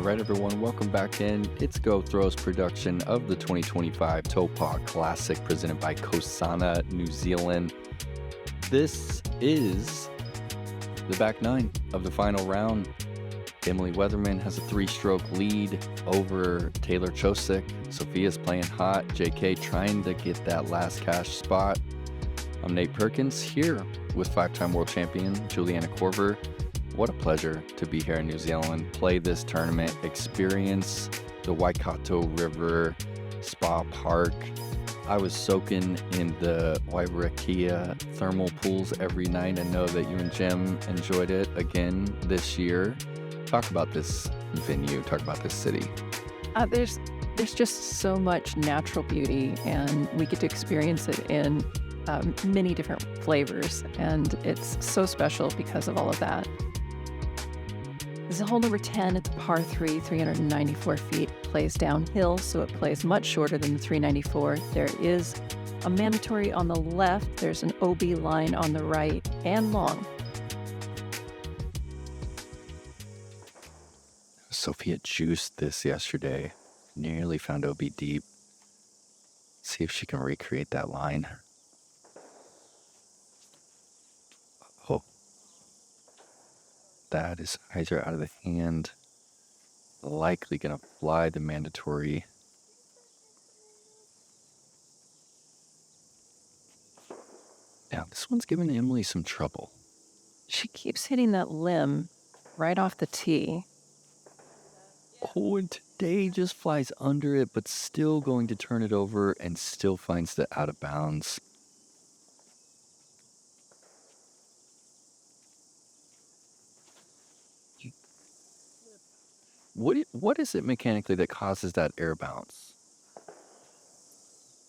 All right, everyone, welcome back in. It's Go Throws production of the 2025 Taupō Classic presented by Kosana, New Zealand. This is the back nine of the final round. Emily Weatherman has a 3-stroke lead over Taylor Choceck. Sofia's playing hot. JK trying to get that last cash spot. I'm Nate Perkins here with 5-time world champion Juliana Korver. What a pleasure to be here in New Zealand, play this tournament, experience the Waikato River Spa Park. I was soaking in the Wairakea thermal pools every night. I know that you and Jim enjoyed it again this year. Talk about this venue, talk about this city. There's just so much natural beauty, and we get to experience it in many different flavors, and it's so special because of all of that. This is hole number 10. It's a par 3, 394 feet. Plays downhill, so it plays much shorter than the 394. There is a mandatory on the left. There's an OB line on the right, and long. Sofia juiced this yesterday. Nearly found OB deep. See if she can recreate that line. Oh. That is either out of the hand. Likely going to fly the mandatory. Now, this one's giving Emily some trouble. She keeps hitting that limb right off the tee. Oh, and today just flies under it, but still going to turn it over and still finds the out of bounds. What is it mechanically that causes that air bounce?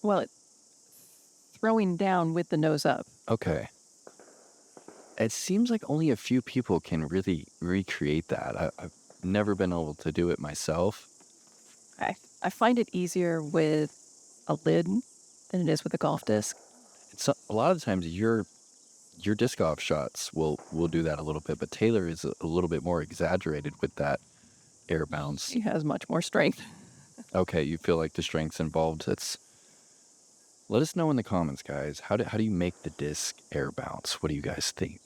Well, it's throwing down with the nose up. Okay. It seems like only a few people can really recreate that. I've never been able to do it myself. I find it easier with a lid than it is with a golf disc. It's a lot of the times your disc golf shots will do that a little bit, but Taylor is a little bit more exaggerated with that air bounce. She has much more strength. Okay, you feel like the strength's involved. Let us know in the comments, guys. How do you make the disc air bounce? What do you guys think?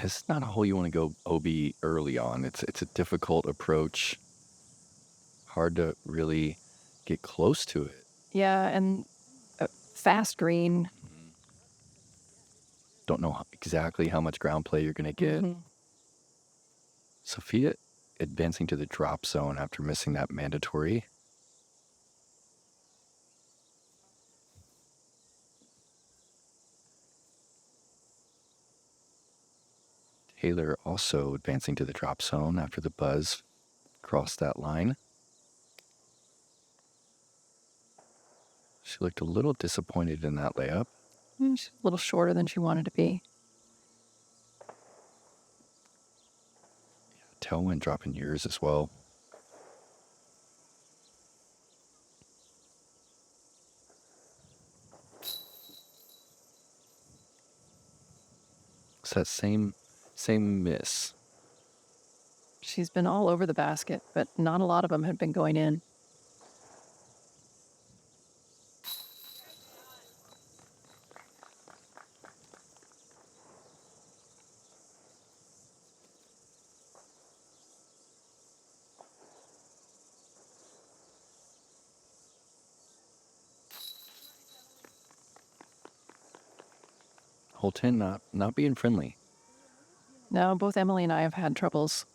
This is not a hole you want to go OB early on. It's a difficult approach. Hard to really get close to it. Yeah, and fast green. Don't know exactly how much ground play you're going to get. Mm-hmm. Sofia advancing to the drop zone after missing that mandatory. Taylor also advancing to the drop zone after the buzz crossed that line. She looked a little disappointed in that layup. She's a little shorter than she wanted to be. Yeah, tailwind dropping yours as well. It's that same miss. She's been all over the basket, but not a lot of them have been going in. Hole 10 not being friendly. No, both Emily and I have had troubles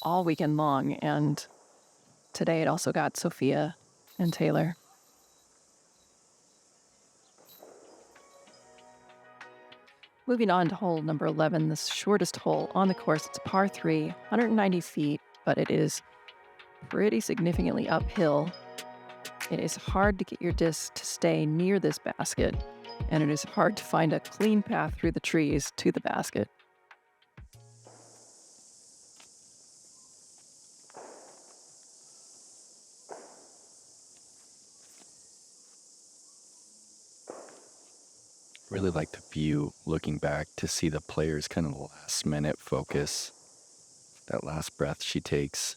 all weekend long, and today it also got Sofia and Taylor. Moving on to hole number 11, the shortest hole on the course. It's par 3, 190 feet, but it is pretty significantly uphill. It is hard to get your disc to stay near this basket, and it is hard to find a clean path through the trees to the basket. Really like the view looking back to see the players kind of last minute focus. That last breath she takes.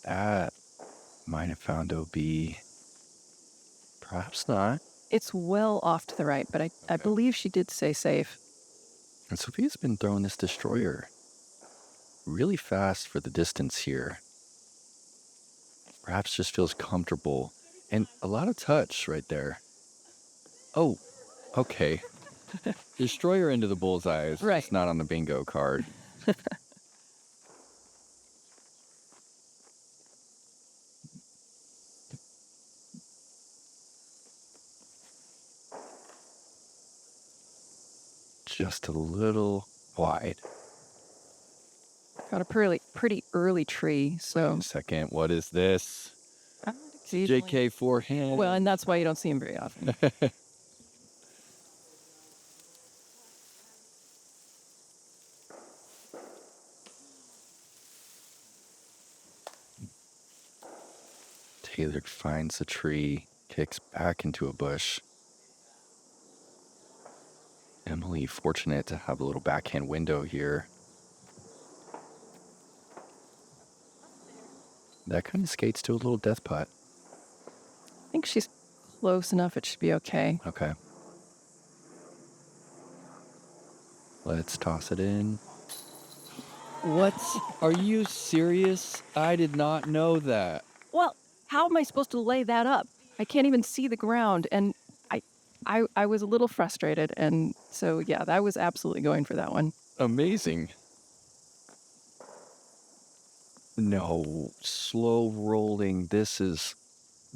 That might have found OB. Perhaps not. It's well off to the right, but I believe she did say safe. And Sofia's been throwing this destroyer really fast for the distance here. Perhaps just feels comfortable. And a lot of touch right there. Oh, okay. Destroyer into the bullseye is Right. just not on the bingo card. Just a little wide. Got a pretty early tree, so. Wait a second, what is this? Occasionally. JK forehand. Well, and that's why you don't see him very often. Taylor finds a tree, kicks back into a bush. Emily fortunate to have a little backhand window here. That kind of skates to a little death putt. I think she's close enough. It should be okay. Okay. Let's toss it in. What? Are you serious? I did not know that. Well, how am I supposed to lay that up? I can't even see the ground, and I was a little frustrated, and so yeah, I was absolutely going for that one. Amazing. No, slow rolling. This is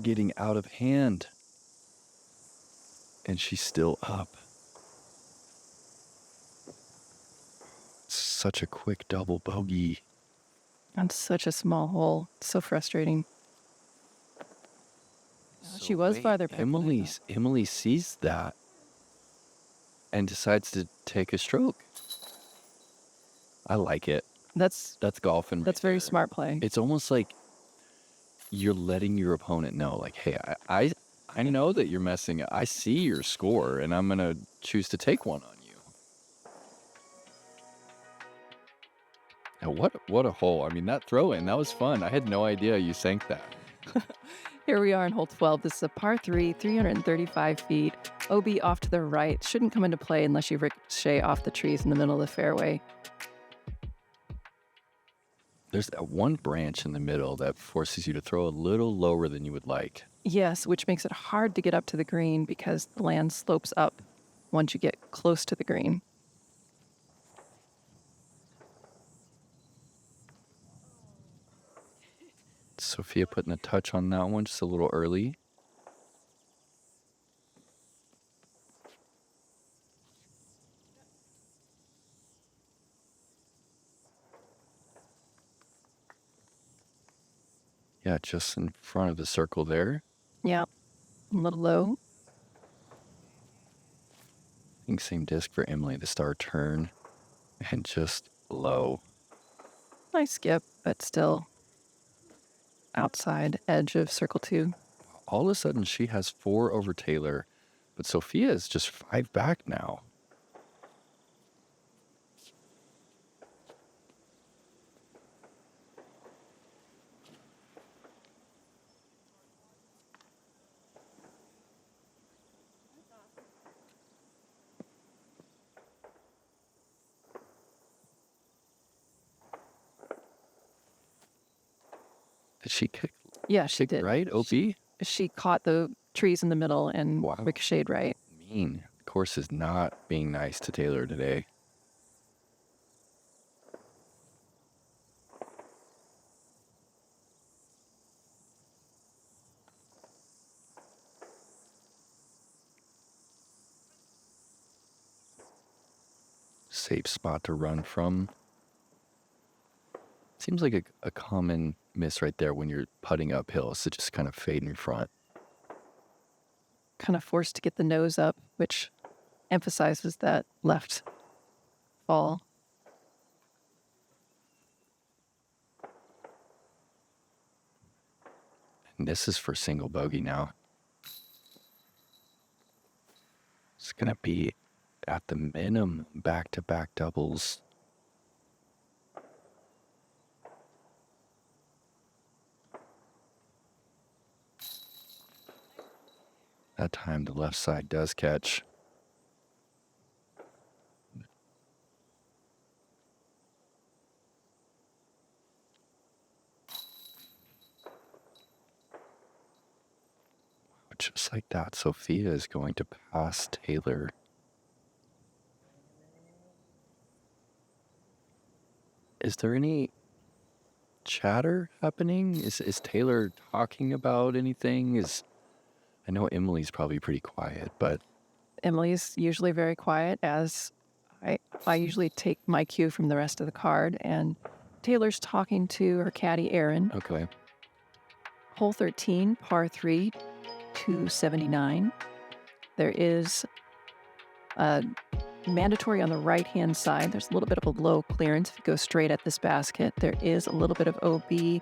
getting out of hand. And she's still up. Such a quick double bogey. On such a small hole. It's so frustrating. She was farther back. Emily sees that and decides to take a stroke. I like it. That's golfing. That's very smart play. It's almost like you're letting your opponent know, like, hey, I know that you're messing up. I see your score, and I'm going to choose to take one on you. Now, what a hole. I mean, that throw-in, that was fun. I had no idea you sank that. Here we are in hole 12. This is a par 3, 335 feet. OB off to the right. Shouldn't come into play unless you ricochet off the trees in the middle of the fairway. There's that one branch in the middle that forces you to throw a little lower than you would like. Yes, which makes it hard to get up to the green because the land slopes up once you get close to the green. Sofia putting a touch on that one just a little early. Yeah, just in front of the circle there. Yeah, a little low. I think same disc for Emily, the star turn, and just low. Nice skip, but still outside edge of circle 2. All of a sudden, she has 4 over Taylor, but Sofia is just 5 back now. Did she kick? Yeah, she did. Right? OB? She caught the trees in the middle and ricocheted right. Mean. The course is not being nice to Taylor today. Safe spot to run from. Seems like a common miss right there when you're putting uphill, so just kind of fade in front. Kind of forced to get the nose up, which emphasizes that left fall. And this is for single bogey now. It's going to be at the minimum back-to-back doubles. That time the left side does catch. Just like that, Sofia is going to pass Taylor. Is there any chatter happening? Is Taylor talking about anything? I know Emily's probably pretty quiet, but Emily's usually very quiet, as I usually take my cue from the rest of the card, and Taylor's talking to her caddy, Erin. okay. Hole 13, par 3, 279. There is a mandatory on the right-hand side. There's a little bit of a low clearance if you go straight at this basket. There is a little bit of OB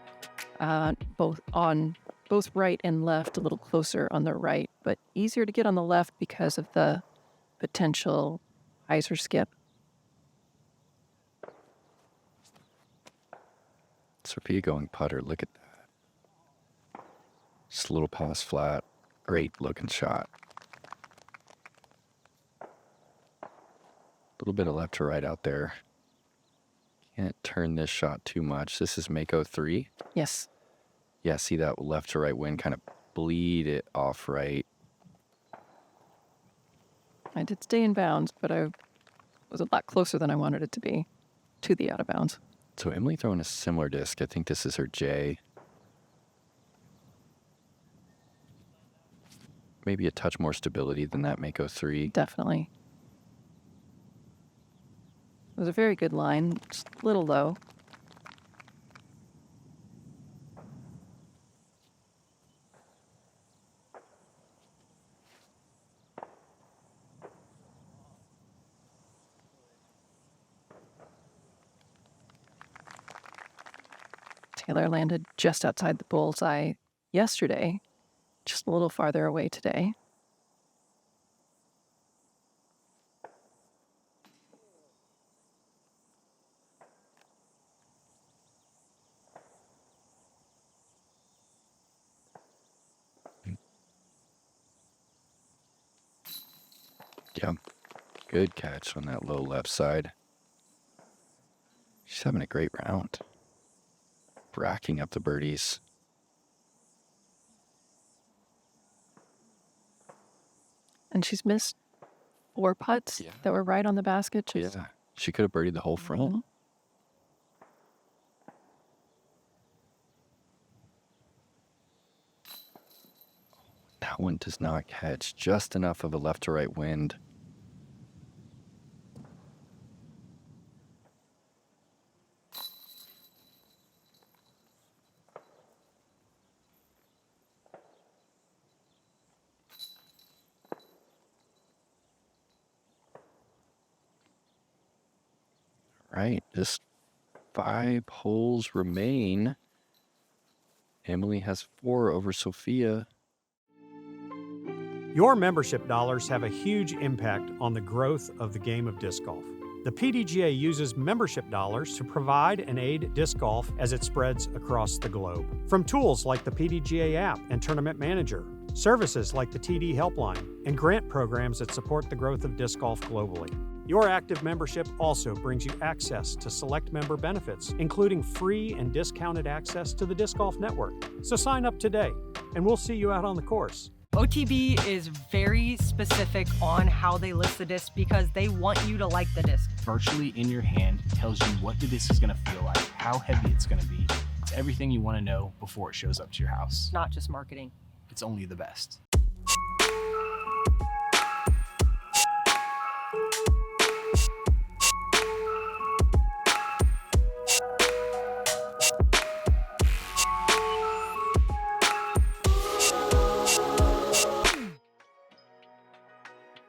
both right and left, a little closer on the right, but easier to get on the left because of the potential hyzer skip. Sofia going putter. Look at that. Just a little pass flat. Great looking shot. A little bit of left to right out there. Can't turn this shot too much. This is Mako 3. Yes. Yeah, see that left to right wind kind of bleed it off right. I did stay in bounds, but I was a lot closer than I wanted it to be to the out of bounds. So Emily throwing a similar disc. I think this is her J. Maybe a touch more stability than that Mako 3. Definitely. It was a very good line, just a little low. Taylor landed just outside the bullseye yesterday, just a little farther away today. Yeah, good catch on that low left side. She's having a great round. Racking up the birdies. And she's missed 4 putts that were right on the basket. Yeah, she could have birdied the whole front. Mm-hmm. That one does not catch. Just enough of a left to right wind. Right, just 5 holes remain. Emily has 4 over Sofia. Your membership dollars have a huge impact on the growth of the game of disc golf. The PDGA uses membership dollars to provide and aid disc golf as it spreads across the globe. From tools like the PDGA app and Tournament Manager, services like the TD Helpline, and grant programs that support the growth of disc golf globally. Your active membership also brings you access to select member benefits, including free and discounted access to the Disc Golf Network. So sign up today, and we'll see you out on the course. OTB is very specific on how they list the disc because they want you to like the disc. Virtually in your hand tells you what the disc is going to feel like, how heavy it's going to be. It's everything you want to know before it shows up to your house. Not just marketing. It's only the best.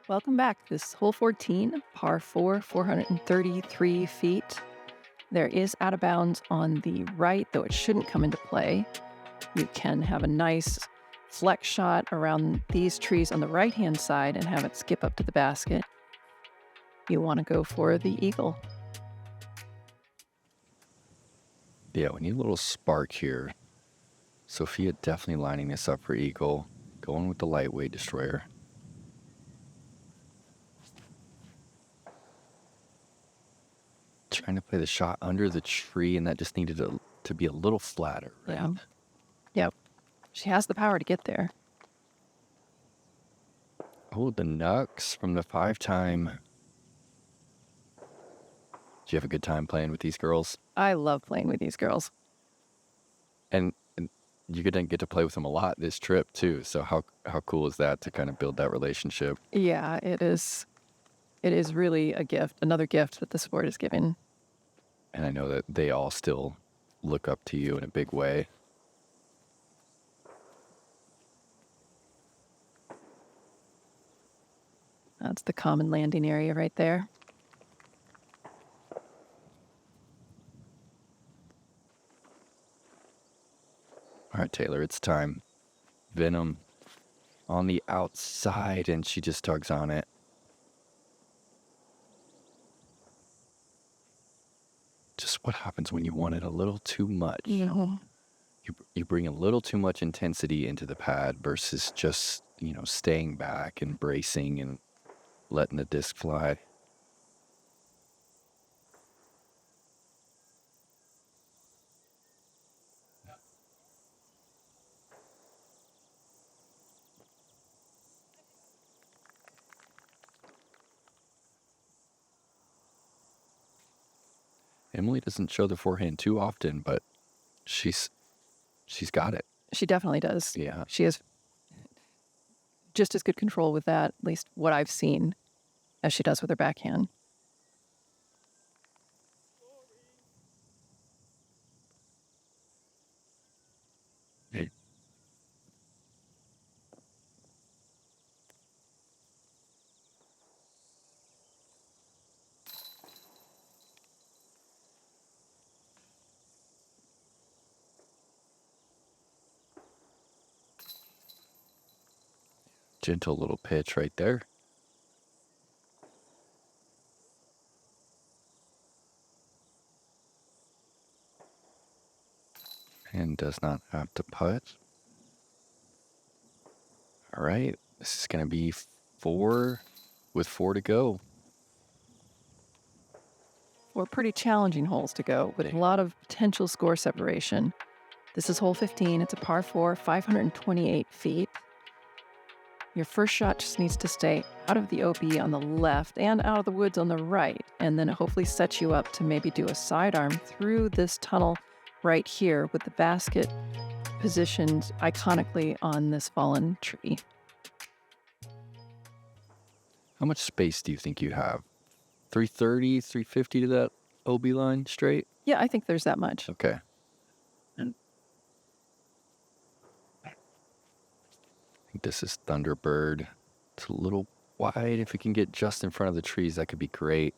Welcome back. This is hole 14, par 4, 433 feet. There is out of bounds on the right, though it shouldn't come into play. You can have a nice flex shot around these trees on the right-hand side and have it skip up to the basket. You want to go for the eagle. Yeah, we need a little spark here. Sofia definitely lining this up for eagle. Going with the lightweight destroyer. Trying to play the shot under the tree, and that just needed to be a little flatter, right? Yeah. Yep. She has the power to get there. Oh, the Nux from the 5-time. Did you have a good time playing with these girls? I love playing with these girls. And you're going to get to play with them a lot this trip, too. So how cool is that to kind of build that relationship? Yeah, it is. It is really a gift, another gift that the sport is giving. And I know that they all still look up to you in a big way. That's the common landing area right there. All right, Taylor, it's time. Venom on the outside, and she just tugs on it. Just what happens when you want it a little too much. Yeah. You bring a little too much intensity into the pad versus just, staying back and bracing and letting the disc fly. Emily doesn't show the forehand too often, but she's got it. She definitely does. Yeah. She has just as good control with that, at least what I've seen, as she does with her backhand. Hey. Gentle little pitch right there. And does not have to putt. All right, this is going to be 4 with 4 to go. 4 pretty challenging holes to go with a lot of potential score separation. This is hole 15. It's a par 4, 528 feet. Your first shot just needs to stay out of the OB on the left and out of the woods on the right, and then it hopefully sets you up to maybe do a sidearm through this tunnel right here with the basket positioned iconically on this fallen tree. How much space do you think you have? 330, 350 to that OB line straight? Yeah, I think there's that much. Okay. I think this is Thunderbird. It's a little wide. If we can get just in front of the trees, that could be great.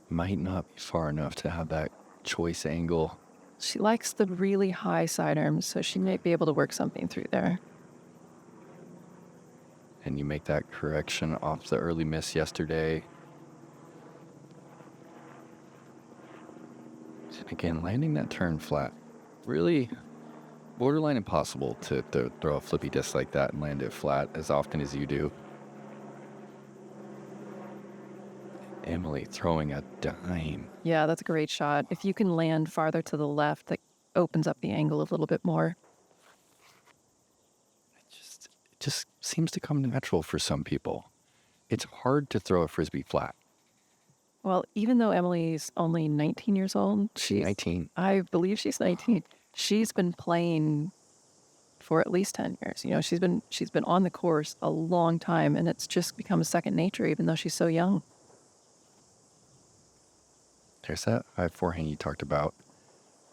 Might not be far enough to have that choice angle. She likes the really high sidearms, so she may be able to work something through there. And you make that correction off the early miss yesterday. And again, landing that turn flat. Really borderline impossible to throw a flippy disc like that and land it flat as often as you do. Emily throwing a dime. Yeah, that's a great shot. If you can land farther to the left, that opens up the angle a little bit more. It just seems to come natural for some people. It's hard to throw a frisbee flat. Well, even though Emily's only 19 years old, She's 19. I believe she's 19. She's been playing for at least 10 years. She's been on the course a long time, and it's just become a second nature, even though she's so young. There's that high forehand you talked about.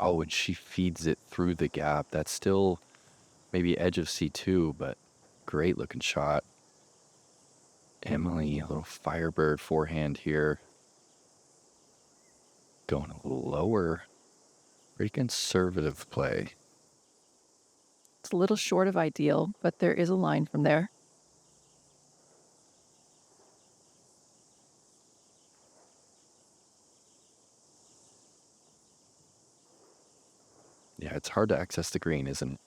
Oh, and she feeds it through the gap. That's still maybe edge of C2, but great looking shot. Emily, a little Firebird forehand here. Going a little lower. Pretty conservative play. It's a little short of ideal, but there is a line from there. Yeah, it's hard to access the green, isn't it?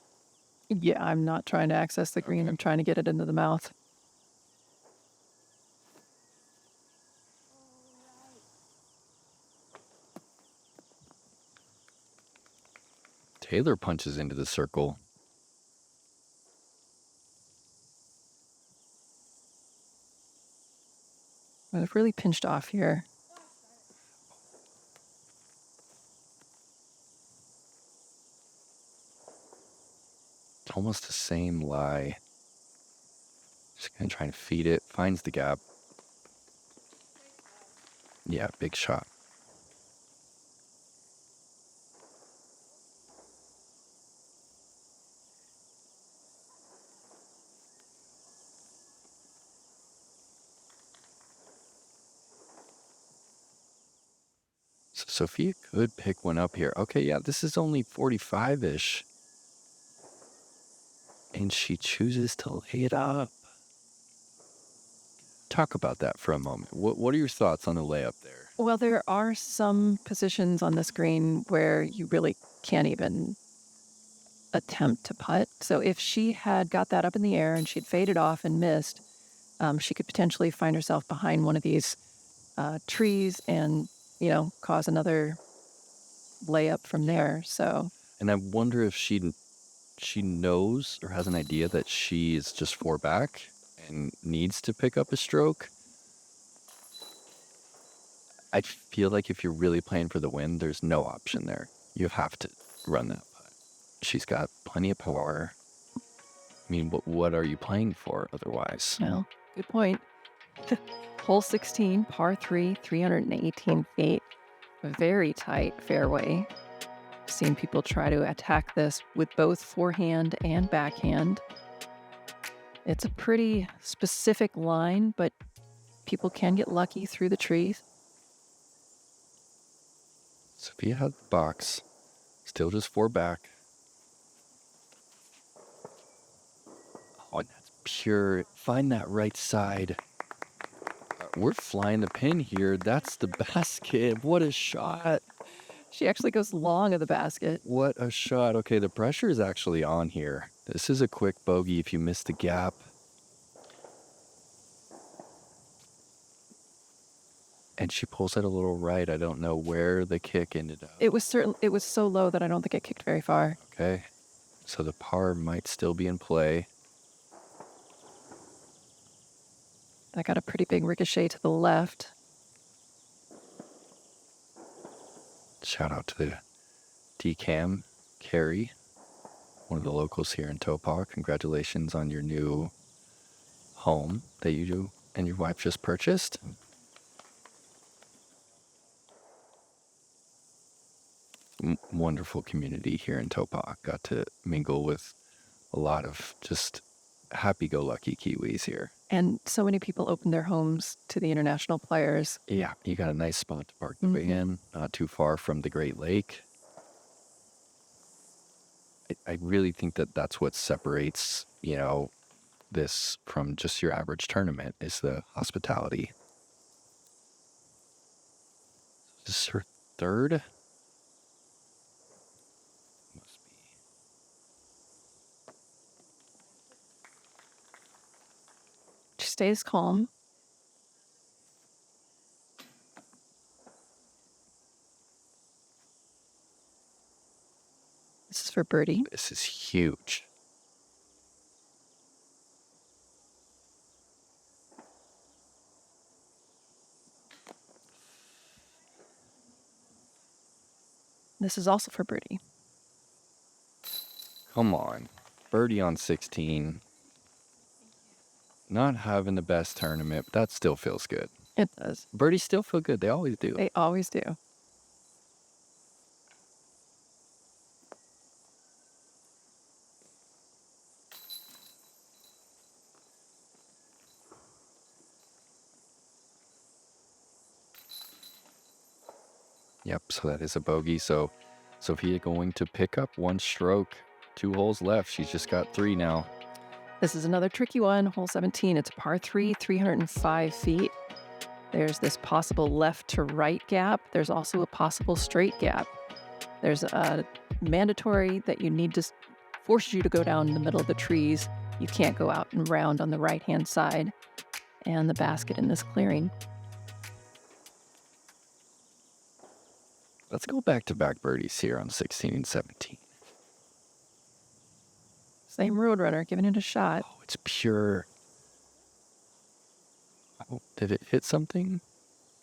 Yeah, I'm not trying to access the green. I'm trying to get it into the mouth. Taylor punches into the circle. I've really pinched off here. It's almost the same lie. Just gonna try and feed it. Finds the gap. Yeah, big shot. So Sofia could pick one up here. Okay, yeah, this is only 45-ish. And she chooses to lay it up. Talk about that for a moment. What are your thoughts on the layup there? Well, there are some positions on this green where you really can't even attempt to putt. So if she had got that up in the air and she'd faded off and missed, she could potentially find herself behind one of these trees and, cause another layup from there. So, And I wonder if she knows or has an idea that she is just 4 back and needs to pick up a stroke. I feel like if you're really playing for the win, there's no option there. You have to run that putt. She's got plenty of power. I mean, what are you playing for otherwise? well, good point. Hole 16, par 3, 318 feet. Very tight fairway. Seen people try to attack this with both forehand and backhand. It's a pretty specific line, but people can get lucky through the trees. Sofia has the box. Still just 4 back. Oh, and that's pure. Find that right side. We're flying the pin here. That's the basket. What a shot. She actually goes long of the basket. What a shot. Okay, the pressure is actually on here. This is a quick bogey if you miss the gap. And she pulls it a little right. I don't know where the kick ended up. It was so low that I don't think it kicked very far. Okay, so the par might still be in play. I got a pretty big ricochet to the left. Shout out to the DCAM, Carrie, one of the locals here in Taupō. Congratulations on your new home that you and your wife just purchased. Wonderful community here in Taupō. Got to mingle with a lot of just happy-go-lucky Kiwis here. And so many people opened their homes to the international players. Yeah, you got a nice spot to park the van, not too far from the Great Lake. I really think that that's what separates, this from just your average tournament is the hospitality. This is her third? Must be. She stays calm. This is for birdie. This is huge. This is also for birdie. Come on. Birdie on 16. Not having the best tournament, but that still feels good. It does. Birdies still feel good. They always do. They always do. Yep, so that is a bogey. So Sofia going to pick up one stroke. 2 holes left. She's just got 3 now. This is another tricky one, hole 17. It's a par 3, 305 feet. There's this possible left to right gap. There's also a possible straight gap. There's a mandatory that you need to force you to go down in the middle of the trees. You can't go out and round on the right-hand side. And the basket in this clearing. Let's go back-to-back birdies here on 16 and 17. Same Roadrunner giving it a shot. Oh, it's pure. Oh, did it hit something?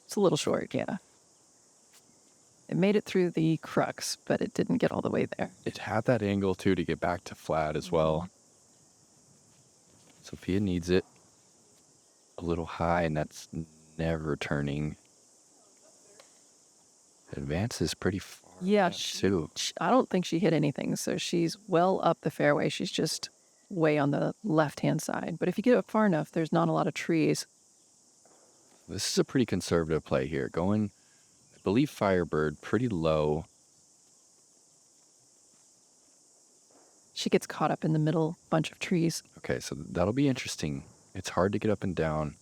It's a little short, yeah. It made it through the crux, but it didn't get all the way there. It had that angle, too, to get back to flat as well. Sofia needs it a little high, and that's never turning. Advance is pretty far. Yeah, too. I don't think she hit anything, so she's well up the fairway. She's just way on the left-hand side. But if you get up far enough, there's not a lot of trees. This is a pretty conservative play here. Going, I believe, Firebird pretty low. She gets caught up in the middle bunch of trees. Okay, so that'll be interesting. It's hard to get up and down.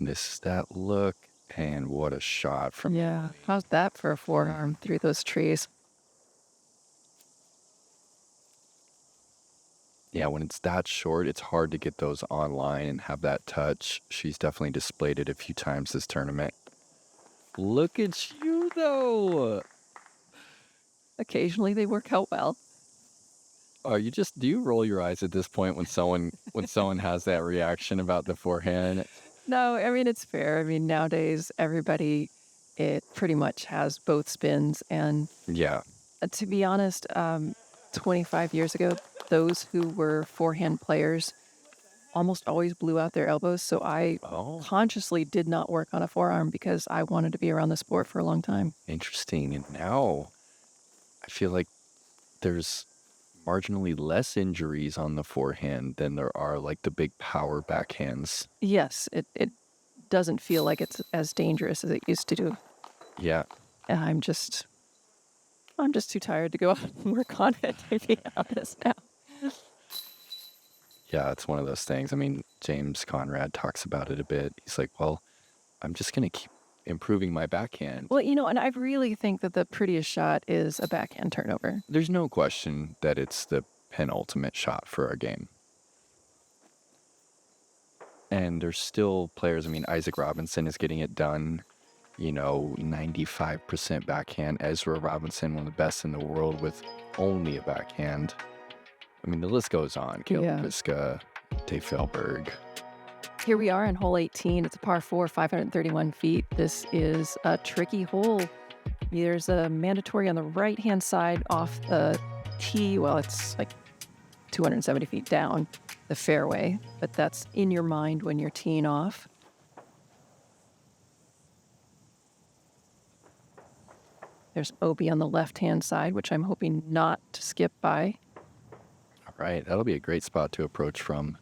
Missed that look, and what a shot from... Yeah, how's that for a forearm through those trees? Yeah, when it's that short, it's hard to get those online and have that touch. She's definitely displayed it a few times this tournament. Look at you, though. Occasionally they work out well. Do you roll your eyes at this point when someone has that reaction about the forehand? No, I mean, it's fair. I mean, nowadays, everybody, it pretty much has both spins. And Yeah. to be honest, 25 years ago, those who were forehand players almost always blew out their elbows. So I consciously did not work on a forearm because I wanted to be around the sport for a long time. Interesting. And now I feel like there's marginally less injuries on the forehand than there are like the big power backhands. Yes, it doesn't feel like it's as dangerous as it used to do. Yeah. And I'm just too tired to go out and work on it, to be honest now. Yeah, it's one of those things. I mean, James Conrad talks about it a bit. He's like, well, I'm just going to keep improving my backhand. Well, and I really think that the prettiest shot is a backhand turnover. There's no question that it's the penultimate shot for our game. And there's still players. I mean, Isaac Robinson is getting it done. 95% backhand. Ezra Robinson, one of the best in the world with only a backhand. I mean, the list goes on. Caleb Piska, Dave Felberg. Here we are on hole 18. It's a par 4, 531 feet. This is a tricky hole. There's a mandatory on the right-hand side off the tee. Well, it's like 270 feet down the fairway, but that's in your mind when you're teeing off. There's OB on the left-hand side, which I'm hoping not to skip by. All right, that'll be a great spot to approach from.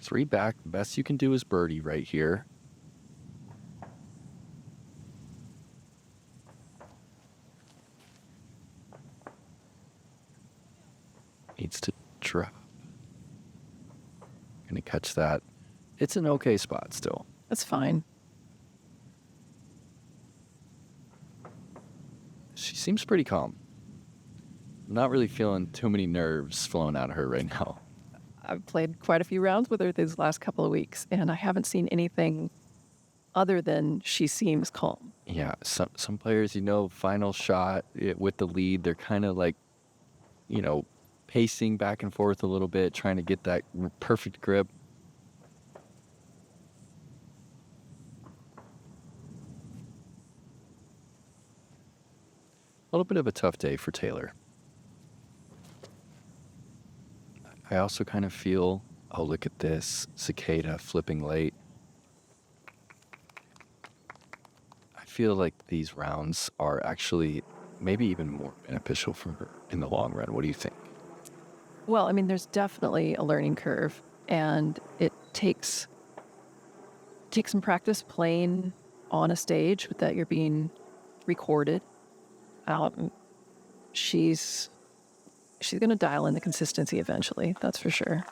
Three back, the best you can do is birdie right here. Needs to drop. Gonna catch that. It's an okay spot still. That's fine. She seems pretty calm. I'm not really feeling too many nerves flowing out of her right now. I've played quite a few rounds with her these last couple of weeks, and I haven't seen anything other than she seems calm. Yeah, some players, final shot with the lead, they're kind of like, pacing back and forth a little bit, trying to get that perfect grip. little bit of a tough day for Taylor. I also kind of feel, oh, look at this, Cicada flipping late. I feel like these rounds are actually maybe even more beneficial for her in the long run. What do you think? Well, I mean, there's definitely a learning curve, and it takes some practice playing on a stage that you're being recorded. She's going to dial in the consistency eventually, that's for sure.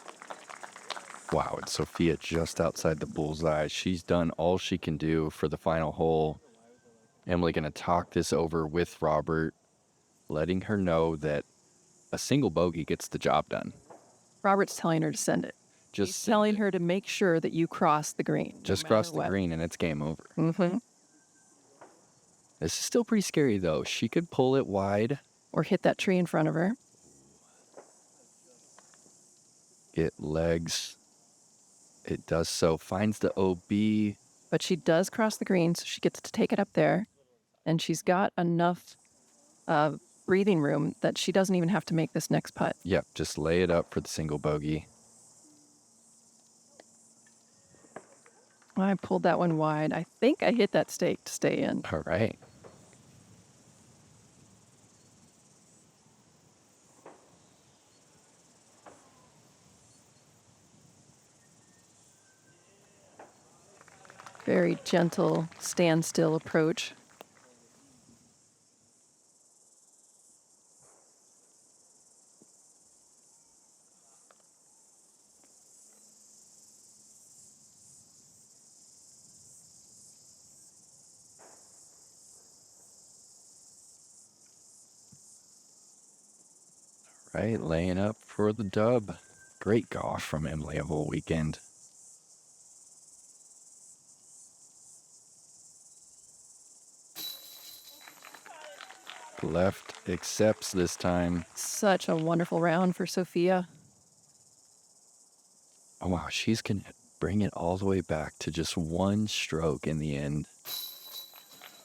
Wow, and Sofia just outside the bullseye. She's done all she can do for the final hole. Emily going to talk this over with Robert, letting her know that a single bogey gets the job done. Robert's telling her to send it. He's telling her to make sure that you cross the green. Just cross the green and it's game over. Mm-hmm. This is still pretty scary, though. She could pull it wide. Or hit that tree in front of her. Get legs. It does so. Finds the OB. But she does cross the green, so she gets to take it up there. And she's got enough breathing room that she doesn't even have to make this next putt. Yep, just lay it up for the single bogey. I pulled that one wide. I think I hit that stake to stay in. All right. Very gentle standstill approach. Right, laying up for the dub. Great golf from Emily a whole weekend. Left accepts this time. Such a wonderful round for Sofia. Oh, wow, she's going to bring it all the way back to just one stroke in the end.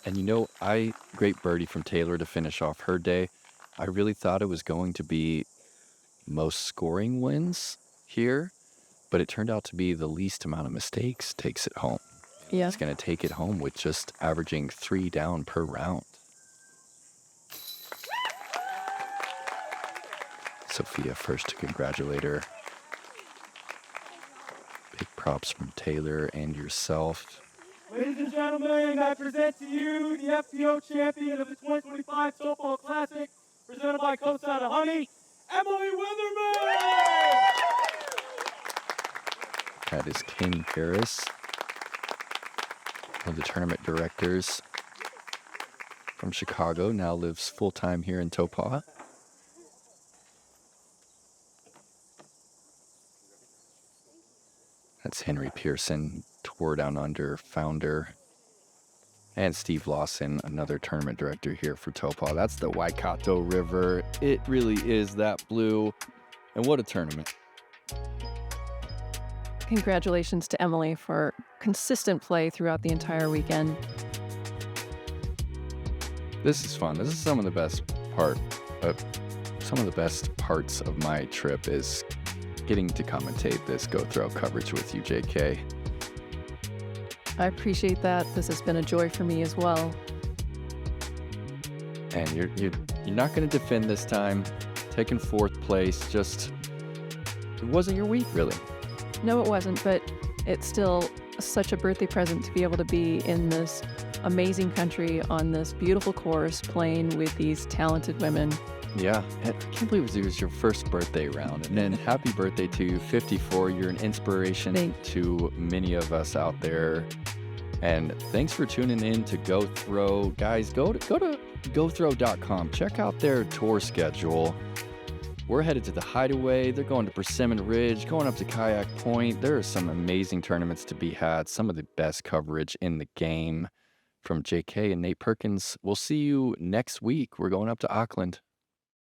And you know, great birdie from Taylor to finish off her day. I really thought it was going to be most scoring wins here, but it turned out to be the least amount of mistakes takes it home. Yeah. It's going to take it home with just averaging 3 down per round. Sofia first to congratulate her. Big props from Taylor and yourself. Ladies and gentlemen, I present to you the FPO champion of the 2025 Taupō Classic, presented by Choceck Honey, Emily Weatherman! That is Katie Harris, one of the tournament directors from Chicago, now lives full-time here in Taupō. That's Henry Pearson, Tour Down Under founder. And Steve Lawson, another tournament director here for Taupō. That's the Waikato River. It really is that blue. And what a tournament. Congratulations to Emily for consistent play throughout the entire weekend. This is fun. This is some of the best parts of my trip is getting to commentate this Go Throw coverage with you, JK. I appreciate that. This has been a joy for me as well. And you're not going to defend this time. Taking 4th place, just it wasn't your week, really. No, it wasn't, but it's still such a birthday present to be able to be in this amazing country on this beautiful course playing with these talented women. Yeah, I can't believe it was your first birthday round. And then happy birthday to you, 54. You're an inspiration to many of us out there. And thanks for tuning in to Go Throw. Guys, go to gothrow.com. Check out their tour schedule. We're headed to the Hideaway. They're going to Persimmon Ridge, going up to Kayak Point. There are some amazing tournaments to be had. Some of the best coverage in the game from JK and Nate Perkins. We'll see you next week. We're going up to Auckland.